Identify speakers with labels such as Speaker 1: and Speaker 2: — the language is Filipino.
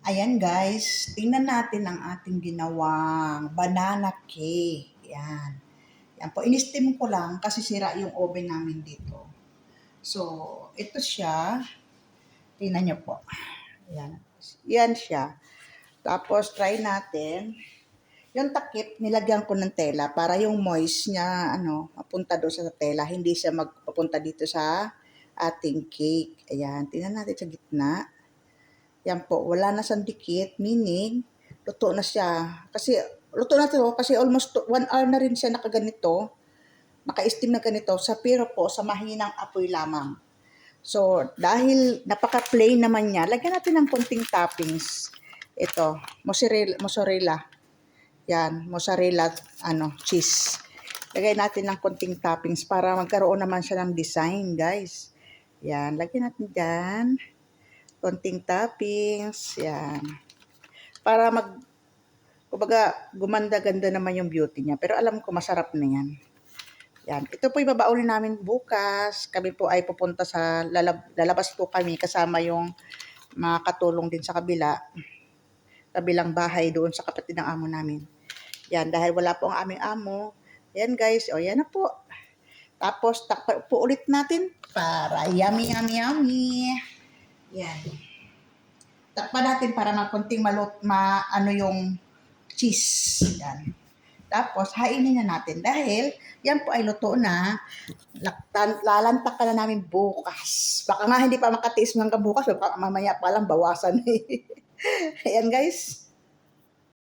Speaker 1: Ayan guys, tingnan natin ang ating ginawang banana cake. Yan. Yan po, in-steam ko lang kasi sira yung oven namin dito. So, ito siya. Tingnan nyo po. Yan. Yan siya. Tapos, try natin. Yung takip, nilagyan ko ng tela para yung moist niya, mapunta doon sa tela. Hindi siya magpapunta dito sa ating cake. Ayan. Tingnan natin sa gitna. Yan po, wala na siyang dikit, meaning, luto na siya. Kasi, luto na to kasi almost 1 hour na rin siya nakaganito, naka-steam na ganito, pero po sa mahinang apoy lamang. So, dahil napaka-plain naman niya, lagyan natin ng konting toppings. Ito, mozzarella. Yan, mozzarella, cheese. Lagay natin ng konting toppings para magkaroon naman siya ng design, guys. Yan, lagyan natin dyan. Konting toppings, yan. Para kumbaga, gumanda-ganda naman yung beauty niya. Pero alam ko, masarap na yan. Yan. Ito po ibabaunin namin bukas. Kami po ay pupunta sa, lalabas po kami kasama yung mga katulong din sa kabilang bahay doon sa kapatid ng amo namin. Yan, dahil wala po ang aming amo. Yan guys, o yan na po. Tapos, takpan po ulit natin para yummy, yummy, yummy. Yan. Takpan natin para makunting yung cheese. Yan. Tapos, hainin na natin dahil yan po ay luto na. Lalantak ka na namin bukas. Baka nga hindi pa makatiis hanggang bukas. Baka mamaya pa lang bawasan. Ayan guys.